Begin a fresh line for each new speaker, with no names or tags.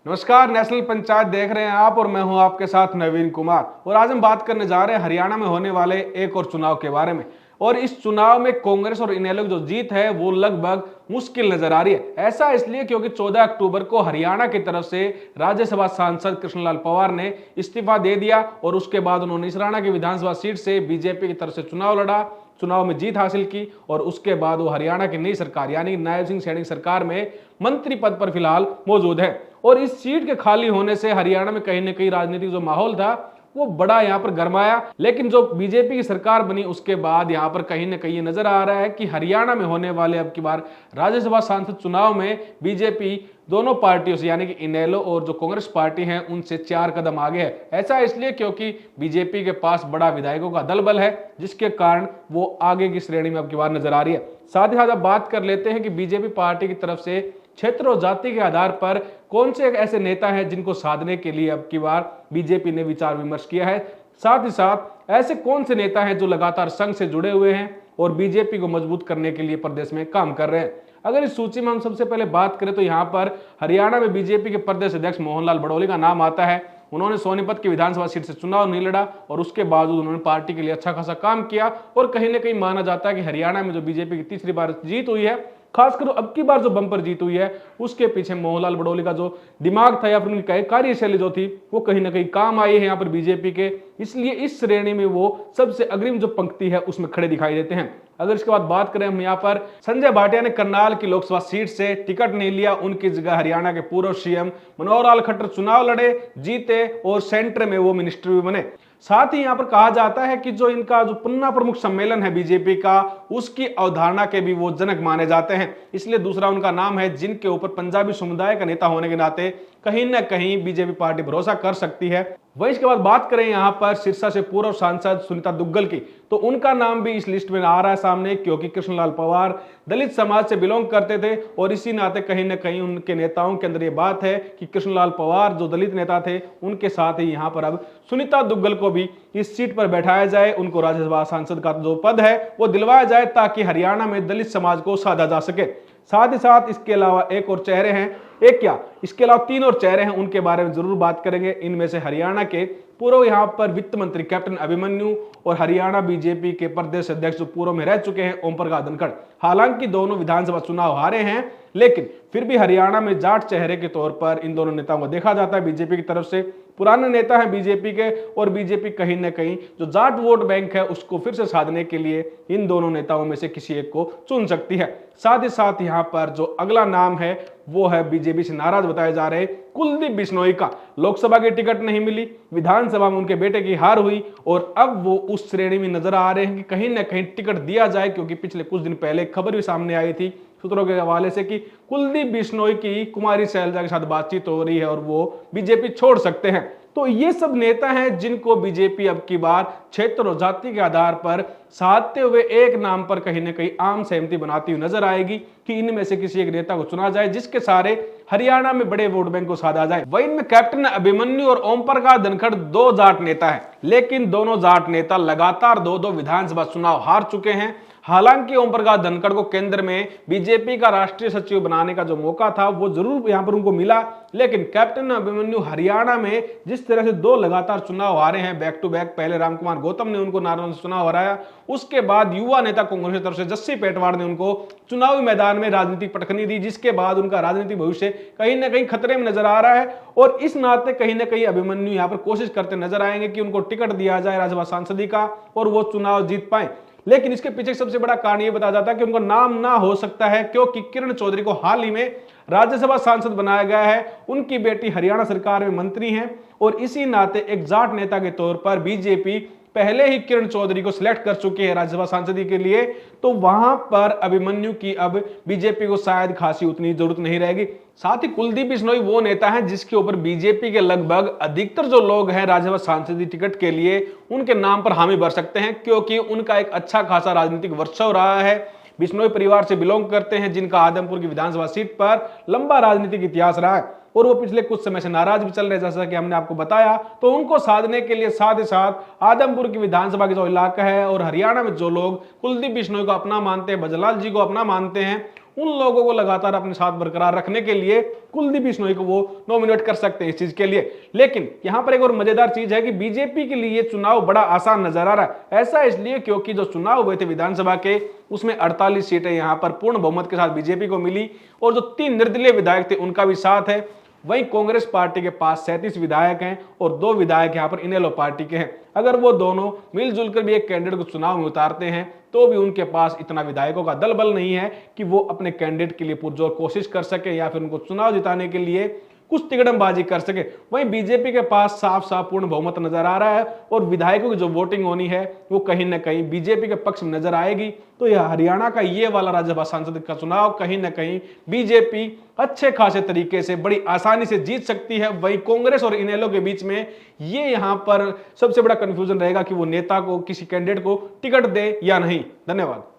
नमस्कार, नेशनल पंचायत देख रहे हैं आप और मैं हूं आपके साथ नवीन कुमार। और आज हम बात करने जा रहे हैं हरियाणा में होने वाले एक और चुनाव के बारे में। और इस चुनाव में कांग्रेस और इनेलो की जो जीत है वो लगभग मुश्किल नजर आ रही है। ऐसा इसलिए क्योंकि 14 अक्टूबर को हरियाणा की तरफ से राज्यसभा सांसद कृष्णलाल पंवार ने इस्तीफा दे दिया और उसके बाद उन्होंने इसराना की विधानसभा सीट से बीजेपी की तरफ से चुनाव लड़ा, चुनाव में जीत हासिल की और उसके बाद वो हरियाणा की नई सरकार यानी नायब सिंह सैनी सरकार में मंत्री पद पर फिलहाल मौजूद है। और इस सीट के खाली होने से हरियाणा में कहीं ना कहीं राजनीतिक जो माहौल था वो बड़ा यहां पर गरमाया। लेकिन जो बीजेपी की सरकार बनी उसके बाद यहां पर कहीं ना कहीं नजर आ रहा है कि हरियाणा में होने वाले अब की बार राज्यसभा सांसद चुनाव में बीजेपी दोनों पार्टियों से यानी कि इनेलो और जो कांग्रेस पार्टी है उनसे 4 कदम आगे है। ऐसा इसलिए क्योंकि बीजेपी के पास बड़ा विधायकों का दल बल है जिसके कारण वो आगे की श्रेणी में अब की बार नजर आ रही है। साथ ही साथ अब बात कर लेते हैं कि बीजेपी पार्टी की तरफ से क्षेत्र और जाति के आधार पर कौन से ऐसे नेता हैं जिनको साधने के लिए अब की बार बीजेपी ने विचार विमर्श किया है। साथ ही साथ ऐसे कौन से नेता हैं जो लगातार संघ से जुड़े हुए हैं और बीजेपी को मजबूत करने के लिए प्रदेश में काम कर रहे हैं। अगर इस सूची में हम सबसे पहले बात करें तो यहाँ पर हरियाणा में बीजेपी के प्रदेश अध्यक्ष मोहनलाल बड़ौली का नाम आता है। उन्होंने सोनीपत की विधानसभा सीट से चुनाव नहीं लड़ा और उसके बावजूद उन्होंने पार्टी के लिए अच्छा खासा काम किया और कहीं ना कहीं माना जाता है कि हरियाणा में जो बीजेपी की तीसरी बार जीत हुई है, खासकर अब की बार जो बंपर जीत हुई है उसके पीछे मोहनलाल बड़ौली का जो दिमाग था या फिर उनकी कार्यशैली जो थी वो कहीं ना कहीं काम आई है यहाँ पर बीजेपी के। इसलिए इस श्रेणी में वो सबसे अग्रिम जो पंक्ति है उसमें खड़े दिखाई देते हैं। अगर इसके बाद बात करें हम यहाँ पर संजय भाटिया ने करनाल की लोकसभा सीट से टिकट नहीं लिया, उनकी जगह हरियाणा के पूर्व सीएम मनोहर लाल खट्टर चुनाव लड़े, जीते और सेंटर में वो मिनिस्टर भी बने। साथ ही यहां पर कहा जाता है कि जो इनका जो पन्ना प्रमुख सम्मेलन है बीजेपी का उसकी अवधारणा के भी वो जनक माने जाते हैं। इसलिए दूसरा उनका नाम है जिनके ऊपर पंजाबी समुदाय का नेता होने के नाते कहीं ना कहीं बीजेपी पार्टी भरोसा कर सकती है। वहीं इसके बाद बात करें यहां पर सिरसा से पूर्व सांसद सुनीता दुग्गल की, तो उनका नाम भी इस लिस्ट में आ रहा है सामने क्योंकि कृष्णलाल पंवार दलित समाज से बिलोंग करते थे और इसी नाते कहीं ना कहीं उनके नेताओं के अंदर ये बात है कि कृष्णलाल पंवार जो दलित नेता थे उनके साथ ही यहां पर अब सुनीता दुग्गल को भी इस सीट पर बैठाया जाए, उनको राज्यसभा सांसद का जो पद है वो दिलवाया जाए ताकि हरियाणा में दलित समाज को साधा जा सके। साथ ही साथ इसके अलावा एक और चेहरे हैं, एक क्या इसके अलावा 3 और चेहरे हैं, उनके बारे में जरूर बात करेंगे। इनमें से हरियाणा के पूर्व यहां पर वित्त मंत्री कैप्टन अभिमन्यु और हरियाणा बीजेपी के प्रदेश अध्यक्ष जो पूर्व में रह चुके हैं ओम प्रकाश धनखड़। हालांकि दोनों विधानसभा चुनाव हारे हैं लेकिन फिर भी हरियाणा में जाट चेहरे के तौर पर इन दोनों नेताओं को देखा जाता है बीजेपी की तरफ से। पुराने नेता हैं बीजेपी के और बीजेपी कहीं ना कहीं जो जाट वोट बैंक है उसको फिर से साधने के लिए इन दोनों नेताओं में से किसी एक को चुन सकती है। साथ ही साथ यहाँ पर जो अगला नाम है वो है बीजेपी से नाराज बताए जा रहे कुलदीप बिश्नोई का। लोकसभा की टिकट नहीं मिली, विधानसभा में उनके बेटे की हार हुई और अब वो उस श्रेणी में नजर आ रहे हैं कि कहीं ना कहीं टिकट दिया जाए, क्योंकि पिछले कुछ दिन पहले खबर भी सामने आई थी सूत्रों के हवाले से कि कुलदीप बिश्नोई की कुमारी शैलजा के साथ बातचीत हो रही है और वो बीजेपी छोड़ सकते हैं। तो ये सब नेता हैं जिनको बीजेपी अब की बार क्षेत्र और जाति के आधार पर साधते हुए एक नाम पर कहीं ना कहीं आम सहमति बनाती हुई नजर आएगी कि इनमें से किसी एक नेता को चुना जाए जिसके सारे हरियाणा में बड़े वोट बैंक को साधा जाए। वहीं इनमें कैप्टन अभिमन्यु और ओम प्रकाश धनखड़ 2 जाट नेता हैं, लेकिन दोनों जाट नेता लगातार 2-2 विधानसभा चुनाव हार चुके हैं। हालांकि ओम प्रकाश धनखड़ को केंद्र में बीजेपी का राष्ट्रीय सचिव बनाने का जो मौका था वो जरूर यहां पर उनको मिला, लेकिन कैप्टन अभिमन्यु हरियाणा में जिस तरह से 2 लगातार चुनाव हारे हैं बैक टू बैक, पहले रामकुमार गौतम ने उनको नारायण से चुनाव हराया, उसके बाद युवा नेता कांग्रेस की तरफ से जस्सी पेटवाड़ ने उनको चुनावी मैदान में राजनीतिक पटखनी दी, जिसके बाद उनका राजनीतिक भविष्य कहीं ना कहीं खतरे में नजर आ रहा है। और इस नाते कहीं ना कहीं अभिमन्यु यहां पर कोशिश करते नजर आएंगे कि उनको टिकट दिया जाए राज्यसभा सांसदी का और वो चुनाव जीत पाए। लेकिन इसके पीछे सबसे बड़ा कारण यह बताया जाता है कि उनका नाम ना हो सकता है क्योंकि किरण चौधरी को हाल ही में राज्यसभा सांसद बनाया गया है, उनकी बेटी हरियाणा सरकार में मंत्री हैं और इसी नाते एक जाट नेता के तौर पर बीजेपी पहले ही किरण चौधरी को सिलेक्ट कर चुकी है राज्यसभा सांसदी के लिए। तो वहां पर अभिमन्यु की अब बीजेपी को शायद खासी उतनी जरूरत नहीं रहेगी। साथ ही कुलदीप बिश्नोई वो नेता हैं जिसके ऊपर बीजेपी के लगभग अधिकतर जो लोग हैं राज्यसभा सांसदीय टिकट के लिए उनके नाम पर हामी भर सकते हैं, क्योंकि उनका एक अच्छा खासा राजनीतिक वर्चस्व रहा है। बिश्नोई परिवार से बिलोंग करते हैं जिनका आदमपुर की विधानसभा सीट पर लंबा राजनीतिक इतिहास रहा है। और वो पिछले कुछ समय से नाराज भी चल रहे, जैसा कि हमने आपको बताया। तो उनको साधने के लिए साथ ही साथ आदमपुर की विधानसभा के जो इलाका है और हरियाणा में जो लोग कुलदीप बिश्नोई को अपना मानते हैं, बजलाल जी को अपना मानते हैं, उन लोगों को लगातार अपने साथ बरकरार रखने के लिए कुलदीप बिश्नोई को वो नॉमिनेट कर सकते हैं इस चीज के लिए। लेकिन यहां पर एक और मजेदार चीज है कि बीजेपी के लिए चुनाव बड़ा आसान नजर आ रहा है। ऐसा इसलिए क्योंकि जो चुनाव हुए थे विधानसभा के, उसमें 48 सीटें यहां पर पूर्ण बहुमत के साथ बीजेपी को मिली और जो 3 निर्दलीय विधायक थे उनका भी साथ है। वहीं कांग्रेस पार्टी के पास 37 विधायक हैं और 2 विधायक यहां पर इनेलो पार्टी के हैं। अगर वो दोनों मिलजुल कर भी एक कैंडिडेट को चुनाव में उतारते हैं तो भी उनके पास इतना विधायकों का दल बल नहीं है कि वो अपने कैंडिडेट के लिए पुरजोर कोशिश कर सके या फिर उनको चुनाव जिताने के लिए कुछ तिकड़मबाजी कर सके। वहीं बीजेपी के पास साफ साफ पूर्ण बहुमत नजर आ रहा है और विधायकों की जो वोटिंग होनी है वो कहीं ना कहीं बीजेपी के पक्ष में नजर आएगी। तो यह हरियाणा का ये वाला राज्यसभा सांसद का चुनाव कहीं ना कहीं बीजेपी अच्छे खासे तरीके से बड़ी आसानी से जीत सकती है। वहीं कांग्रेस और इनेलो के बीच में ये यहां पर सबसे बड़ा कंफ्यूजन रहेगा कि वो नेता को, किसी कैंडिडेट को टिकट दे या नहीं। धन्यवाद।